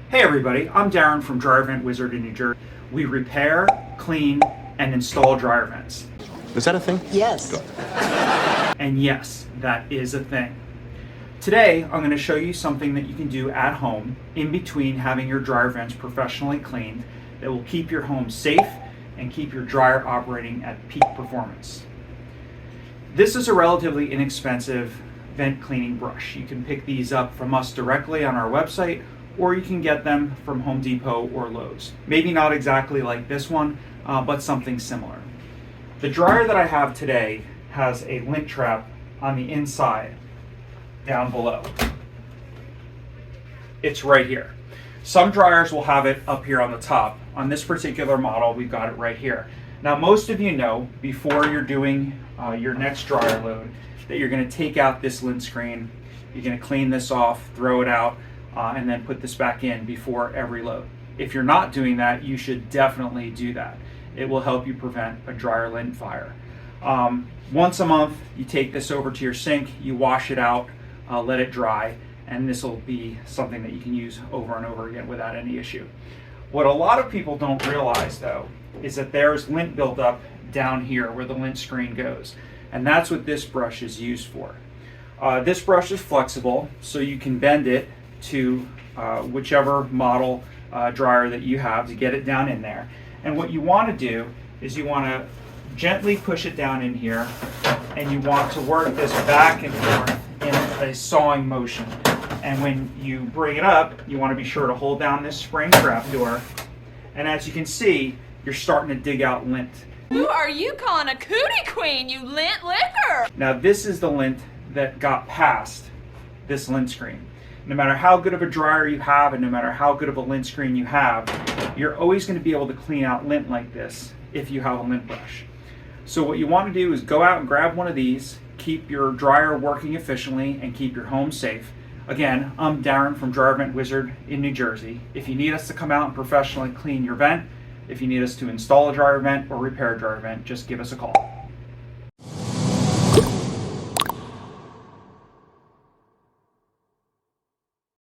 Hey everybody, I'm Darren from Dryer Vent Wizard in New Jersey. We repair, clean, and install dryer vents. Is that a thing? Yes. And yes, that is a thing. Today, I'm going to show you something that you can do at home in between having your dryer vents professionally cleaned that will keep your home safe and keep your dryer operating at peak performance. This is a relatively inexpensive vent cleaning brush. You can pick these up from us directly on our website, or you can get them from Home Depot or Lowe's. Maybe not exactly like this one, but something similar. The dryer that I have today has a lint trap on the inside down below. It's right here. Some dryers will have it up here on the top. On this particular model, we've got it right here. Now, most of you know, before you're doing your next dryer load, that you're going to take out this lint screen, you're going to clean this off, throw it out, and then put this back in before every load. If you're not doing that, you should definitely do that. It will help you prevent a dryer lint fire. Once a month, you take this over to your sink, you wash it out, let it dry, and this will be something that you can use over and over again without any issue. What a lot of people don't realize, though, is that there's lint buildup down here where the lint screen goes, and that's what this brush is used for. This brush is flexible, so you can bend it to whichever model dryer that you have to get it down in there. And what you want to do is you want to gently push it down in here, and you want to work this back and forth in a sawing motion. And when you bring it up, you want to be sure to hold down this spring trap door. And as you can see, you're starting to dig out lint. Who are you calling a cootie queen, you lint licker? Now this is the lint that got past this lint screen. No matter how good of a dryer you have and no matter how good of a lint screen you have, you're always going to be able to clean out lint like this if you have a lint brush. So what you want to do is go out and grab one of these, keep your dryer working efficiently, and keep your home safe. Again, I'm Darren from Dryer Vent Wizard in New Jersey. If you need us to come out and professionally clean your vent, if you need us to install a dryer vent or repair a dryer vent, just give us a call.